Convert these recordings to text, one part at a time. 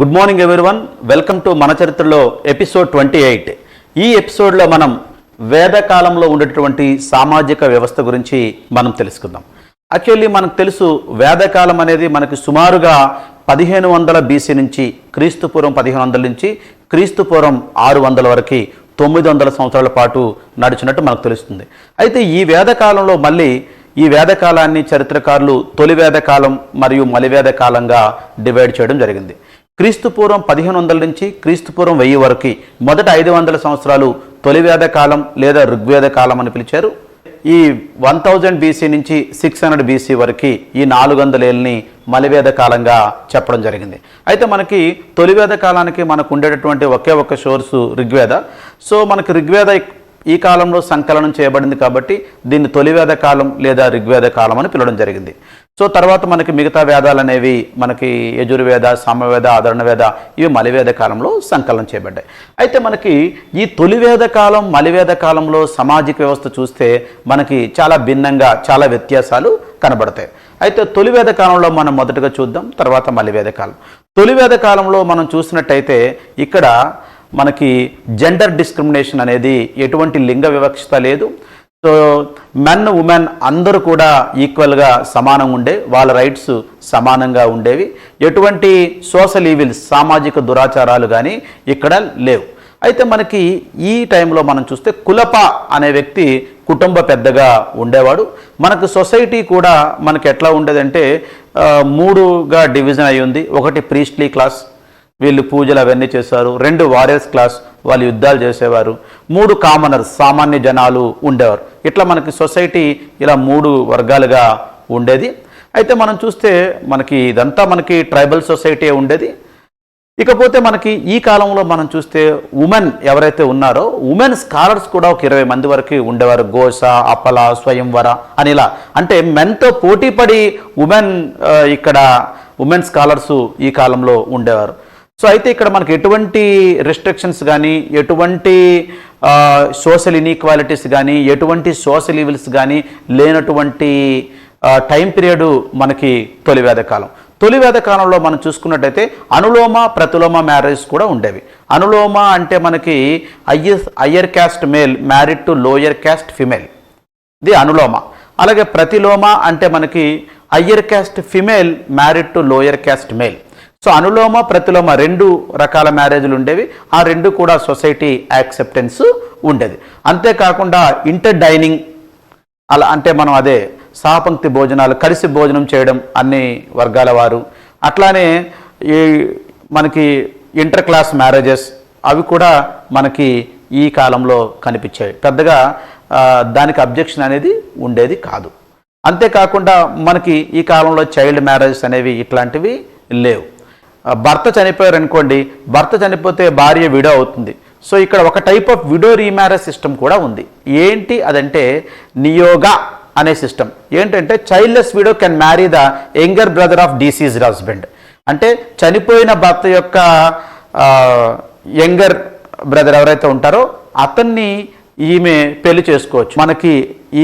Good morning everyone, welcome to మన చరిత్రలో episode 28. ఈ ఎపిసోడ్లో మనం వేదకాలంలో ఉండేటువంటి సామాజిక వ్యవస్థ గురించి మనం తెలుసుకుందాం. యాక్చువల్లీ మనకు తెలుసు, వేదకాలం అనేది మనకి సుమారుగా 1500 BC నుంచి క్రీస్తుపూర్వం 1500 నుంచి క్రీస్తుపూర్వం 600 వరకు 900 సంవత్సరాల పాటు నడిచినట్టు మనకు తెలుస్తుంది. అయితే ఈ వేదకాలంలో మళ్ళీ ఈ వేదకాలాన్ని చరిత్రకారులు తొలి వేదకాలం మరియు మలివేద కాలంగా డివైడ్ చేయడం జరిగింది. క్రీస్తుపూర్వం 1500 నుంచి క్రీస్తుపూర్వం 1000 వరకు మొదట 500 సంవత్సరాలు తొలివేద కాలం లేదా ఋగ్వేద కాలం అని పిలిచారు. ఈ 1000 BC నుంచి 600 BC వరకు ఈ 400 ఏళ్ళని మలివేద కాలంగా చెప్పడం జరిగింది. అయితే మనకి తొలివేద కాలానికి మనకు ఉండేటటువంటి ఒకే ఒక సోర్సు ఋగ్వేద. సో మనకి ఋగ్వేద ఈ కాలంలో సంకలనం చేయబడింది కాబట్టి దీన్ని తొలివేద కాలం లేదా ఋగ్వేద కాలం అని పిలవడం జరిగింది. సో తర్వాత మనకి మిగతా వేదాలు అనేవి మనకి యజుర్వేద, సామవేద, అధర్వణ ఇవి మలివేద కాలంలో సంకలనం చేయబడ్డాయి. అయితే మనకి ఈ తొలివేద కాలం మలివేద కాలంలో సామాజిక వ్యవస్థ చూస్తే మనకి చాలా భిన్నంగా చాలా వ్యత్యాసాలు కనబడతాయి. అయితే తొలివేద కాలంలో మనం మొదటగా చూద్దాం, తర్వాత మలివేద కాలం. తొలివేద కాలంలో మనం చూసినట్టయితే ఇక్కడ మనకి జెండర్ డిస్క్రిమినేషన్ అనేది ఎటువంటి లింగ వివక్షత లేదు. సో మెన్ ఉమెన్ అందరూ కూడా ఈక్వల్గా సమానంగా ఉండే, వాళ్ళ రైట్స్ సమానంగా ఉండేవి. ఎటువంటి సోషల్ ఈవిల్స్ సామాజిక దురాచారాలు కానీ ఇక్కడ లేవు. అయితే మనకి ఈ టైంలో మనం చూస్తే కులప అనే వ్యక్తి కుటుంబ పెద్దగా ఉండేవాడు. మనకు సొసైటీ కూడా మనకి ఎట్లా ఉండేదంటే 3గా డివిజన్ అయి ఉంది. ఒకటి ప్రీస్ట్లీ క్లాస్, వీళ్ళు పూజలు అవన్నీ చేశారు. 2 వారియర్స్ క్లాస్, వాళ్ళు యుద్ధాలు చేసేవారు. 3 కామనర్స్, సామాన్య జనాలు ఉండేవారు. ఇట్లా మనకి సొసైటీ ఇలా 3 వర్గాలుగా ఉండేది. అయితే మనం చూస్తే మనకి ఇదంతా మనకి ట్రైబల్ సొసైటీ ఉండేది. ఇకపోతే మనకి ఈ కాలంలో మనం చూస్తే ఉమెన్ ఎవరైతే ఉన్నారో ఉమెన్ స్కాలర్స్ కూడా ఒక 20 మంది వరకు ఉండేవారు. ఘోష, అప్పల, స్వయంవర అని ఇలా, అంటే మెన్తో పోటీపడి ఇక్కడ ఉమెన్ స్కాలర్స్ ఈ కాలంలో ఉండేవారు. సో అయితే ఇక్కడ మనకి ఎటువంటి రెస్ట్రిక్షన్స్ కానీ, ఎటువంటి సోషల్ ఇన్ఈక్వాలిటీస్ కానీ, ఎటువంటి సోషల్ ఈవిల్స్ కానీ లేనటువంటి టైం పీరియడ్ మనకి తొలివేద కాలం. తొలివేద కాలంలో మనం చూసుకున్నట్టయితే అనులోమ ప్రతిలోమ మ్యారేజ్ కూడా ఉండేవి. అనులోమ అంటే మనకి higher caste male married to lower caste female, ఇది అనులోమ. అలాగే ప్రతిలోమ అంటే మనకి higher caste female married to lower caste male. So anulom Pratiloma 2 రకాల మ్యారేజ్లు ఉండేవి. ఆ 2 కూడా సొసైటీ యాక్సెప్టెన్స్ ఉండేది. అంతేకాకుండా ఇంటర్ డైనింగ్, అలా అంటే మనం అదే సహపంక్తి భోజనాలు, కలిసి భోజనం చేయడం అన్ని వర్గాల వారు. అట్లానే ఈ మనకి ఇంటర్ క్లాస్ మ్యారేజెస్ అవి కూడా మనకి ఈ కాలంలో కనిపించాయి. పెద్దగా దానికి అబ్జెక్షన్ అనేది ఉండేది కాదు. అంతేకాకుండా మనకి ఈ కాలంలో చైల్డ్ మ్యారేజెస్ అనేవి ఇట్లాంటివి లేవు. భర్త చనిపోయారు అనుకోండి, భర్త చనిపోతే భార్య విడో అవుతుంది. సో ఇక్కడ ఒక type of widow remarriage system కూడా ఉంది. ఏంటి అదంటే నియోగా అనే సిస్టమ్. ఏంటంటే childless widow can marry the younger brother of deceased husband. అంటే చనిపోయిన భర్త యొక్క యంగర్ బ్రదర్ ఎవరైతే ఉంటారో అతన్ని ఈమె పెళ్లి చేసుకోవచ్చు. మనకి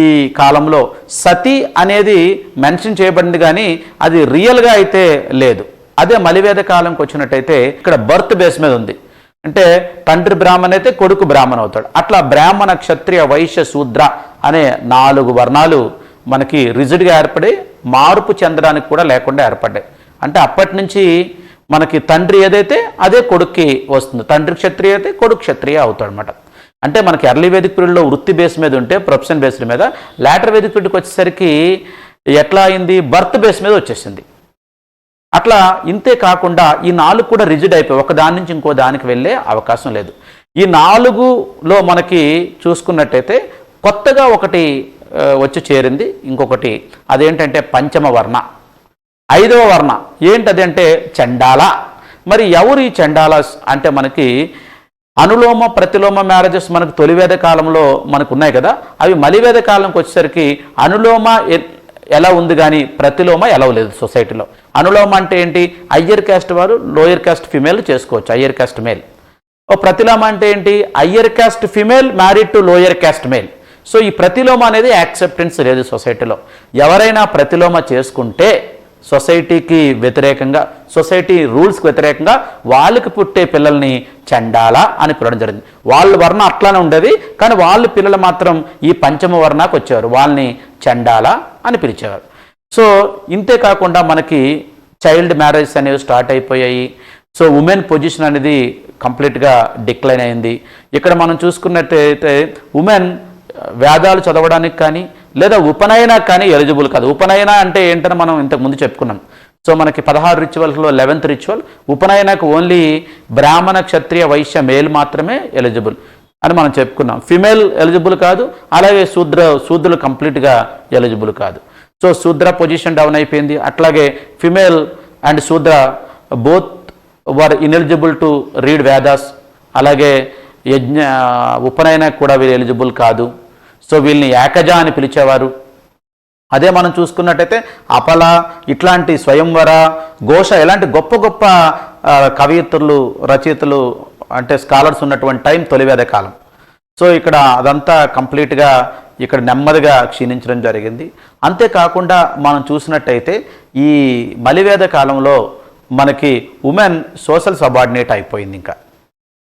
ఈ కాలంలో సతీ అనేది మెన్షన్ చేయబడింది కానీ అది రియల్గా అయితే లేదు. అదే మలివేద కాలంకి వచ్చినట్టయితే ఇక్కడ బర్త్ బేస్ మీద ఉంది. అంటే తండ్రి బ్రాహ్మణ అయితే కొడుకు బ్రాహ్మణ అవుతాడు. అట్లా బ్రాహ్మణ, క్షత్రియ, వైశ్య, శూద్ర అనే 4 వర్ణాలు మనకి రిజిడ్గా ఏర్పడి మార్పు చెందడానికి కూడా లేకుండా ఏర్పడ్డాయి. అంటే అప్పటి నుంచి మనకి తండ్రి ఏదైతే అదే కొడుక్కి వస్తుంది. తండ్రి క్షత్రియ అయితే కొడుకు క్షత్రియ అవుతాడు అనమాట. అంటే మనకి ఎర్లీ వేదిక్ పీరియడ్లో వృత్తి బేస్ మీద ఉంటే ప్రొఫెషన్ బేస్డ్ మీద, లేటర్ వేదిక్ పీరియడ్కి వచ్చేసరికి ఎట్లా అయింది, బర్త్ బేస్ మీద వచ్చేసింది. అట్లా ఇంతే కాకుండా ఈ 4 కూడా రిజిడ్ అయిపోయి ఒక దాని నుంచి ఇంకో దానికి వెళ్ళే అవకాశం లేదు. ఈ 4లో మనకి చూసుకున్నట్టయితే కొత్తగా ఒకటి వచ్చి చేరింది, ఇంకొకటి. అదేంటంటే పంచమ వర్ణ, 5వ వర్ణ. ఏంటదంటే చండాల. మరి ఎవరు ఈ చండాలాస్ అంటే మనకి అనులోమ ప్రతిలోమ మ్యారేజెస్ మనకు తొలివేద కాలంలో మనకు ఉన్నాయి కదా, అవి మలివేద కాలంకి వచ్చేసరికి అనులోమ ఎలా ఉంది కానీ ప్రతిలోమ ఎలా లేదు సొసైటీలో. అనులోమ అంటే ఏంటి, హయ్యర్ క్యాస్ట్ వారు లోయర్ క్యాస్ట్ ఫిమేల్ చేసుకోవచ్చు, హయ్యర్ క్యాస్ట్ మేల్. ప్రతిలోమ అంటే ఏంటి, higher caste female married to lower caste male. So ఈ ప్రతిలోమ అనేది యాక్సెప్టెన్స్ లేదు సొసైటీలో. ఎవరైనా ప్రతిలోమ చేసుకుంటే సొసైటీకి వ్యతిరేకంగా, సొసైటీ రూల్స్కి వ్యతిరేకంగా వాళ్ళకి పుట్టే పిల్లల్ని చండాల అని పిలవడం జరిగింది. వాళ్ళ వర్ణం అట్లానే ఉండేది, కానీ వాళ్ళ పిల్లలు మాత్రం ఈ పంచమ వర్ణానికి వచ్చేవారు, వాళ్ళని చండాల అని పిలిచేవారు. సో ఇంతే కాకుండా మనకి చైల్డ్ మ్యారేజెస్ అనేవి స్టార్ట్ అయిపోయాయి. సో ఉమెన్ పొజిషన్ అనేది కంప్లీట్గా డిక్లైన్ అయింది. ఇక్కడ మనం చూసుకున్నట్టయితే ఉమెన్ వేదాలు చదవడానికి కానీ లేదా ఉపనయన కానీ ఎలిజిబుల్ కాదు. ఉపనయన అంటే ఏంటని మనం ఇంతకుముందు చెప్పుకున్నాం. సో మనకి 16 రిచువల్స్లో 11th రిచువల్ ఉపనయనకు ఓన్లీ బ్రాహ్మణ, క్షత్రియ, వైశ్య, మేల్ మాత్రమే ఎలిజిబుల్ అని మనం చెప్పుకున్నాం. ఫిమేల్ ఎలిజిబుల్ కాదు, అలాగే శూద్రులు కంప్లీట్గా ఎలిజిబుల్ కాదు. సో శూద్ర పొజిషన్ డౌన్ అయిపోయింది. అట్లాగే ఫిమేల్ అండ్ శూద్ర both were ineligible to read Vedas. అలాగే ఉపనయన కూడా వీళ్ళు ఎలిజిబుల్ కాదు. సో వీళ్ళని ఏకజ అని పిలిచేవారు. అదే మనం చూసుకున్నట్టయితే అపల, ఇట్లాంటి స్వయంవర, ఘోష ఇలాంటి గొప్ప గొప్ప కవయిత్రులు, రచయితలు అంటే స్కాలర్స్ ఉన్నటువంటి టైం తొలివేద కాలం. సో ఇక్కడ అదంతా కంప్లీట్గా ఇక్కడ నెమ్మదిగా క్షీణించడం జరిగింది. అంతేకాకుండా మనం చూసినట్టయితే ఈ మలివేద కాలంలో మనకి ఉమెన్ సోషల్ సబార్డినేట్ అయిపోయింది. ఇంకా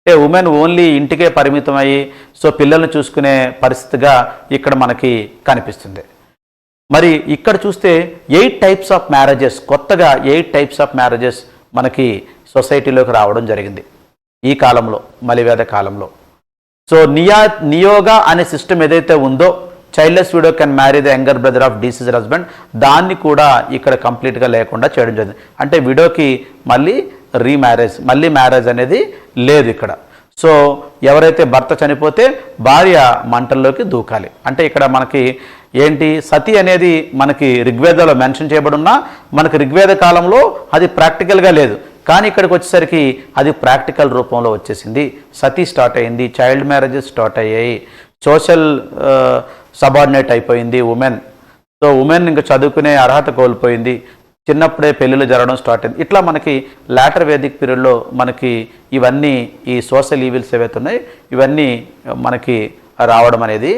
అంటే ఉమెన్ ఓన్లీ ఇంటికే పరిమితమయ్యి సో పిల్లల్ని చూసుకునే పరిస్థితిగా ఇక్కడ మనకి కనిపిస్తుంది. మరి ఇక్కడ చూస్తే 8 టైప్స్ ఆఫ్ మ్యారేజెస్, కొత్తగా 8 టైప్స్ ఆఫ్ మ్యారేజెస్ మనకి సొసైటీలోకి రావడం జరిగింది ఈ కాలంలో, మలివేద కాలంలో. సో నియోగ అనే సిస్టమ్ ఏదైతే ఉందో, childless widow can marry the younger brother of deceased husband, దాన్ని కూడా ఇక్కడ కంప్లీట్గా లేకుండా చేయడం జరిగింది. అంటే విడోకి మళ్ళీ రీమ్యారేజ్, మళ్ళీ మ్యారేజ్ అనేది లేదు ఇక్కడ. సో ఎవరైతే భర్త చనిపోతే భార్య మంటల్లోకి దూకాలి. అంటే ఇక్కడ మనకి ఏంటి, సతి అనేది మనకి ఋగ్వేదంలో మెన్షన్ చేయబడి ఉన్నా మనకి ఋగ్వేద కాలంలో అది ప్రాక్టికల్గా లేదు. కానీ ఇక్కడికి వచ్చేసరికి అది ప్రాక్టికల్ రూపంలో వచ్చేసింది. సతీ స్టార్ట్ అయింది, చైల్డ్ మ్యారేజెస్ స్టార్ట్ అయ్యాయి, సోషల్ సబార్డినేట్ అయిపోయింది ఉమెన్. సో ఉమెన్ ఇంకా చదువుకునే అర్హత కోల్పోయింది, చిన్నప్పుడే పెళ్ళిళ్ళు జరగడం స్టార్ట్ అయింది. ఇట్లా మనకి లాటర్ వేదిక్ పీరియడ్లో మనకి ఇవన్నీ ఈ సోషల్ ఈవిల్స్ ఏవైతే ఉన్నాయో ఇవన్నీ మనకి రావడం అనేది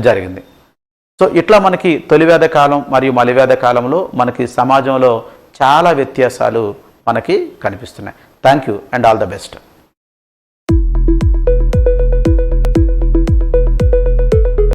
జరిగింది. సో ఇట్లా మనకి తొలివేద కాలం మరియు మలివేద కాలంలో మనకి సమాజంలో చాలా వ్యత్యాసాలు మనకి కనిపిస్తున్నాయి. Thank you and all the best.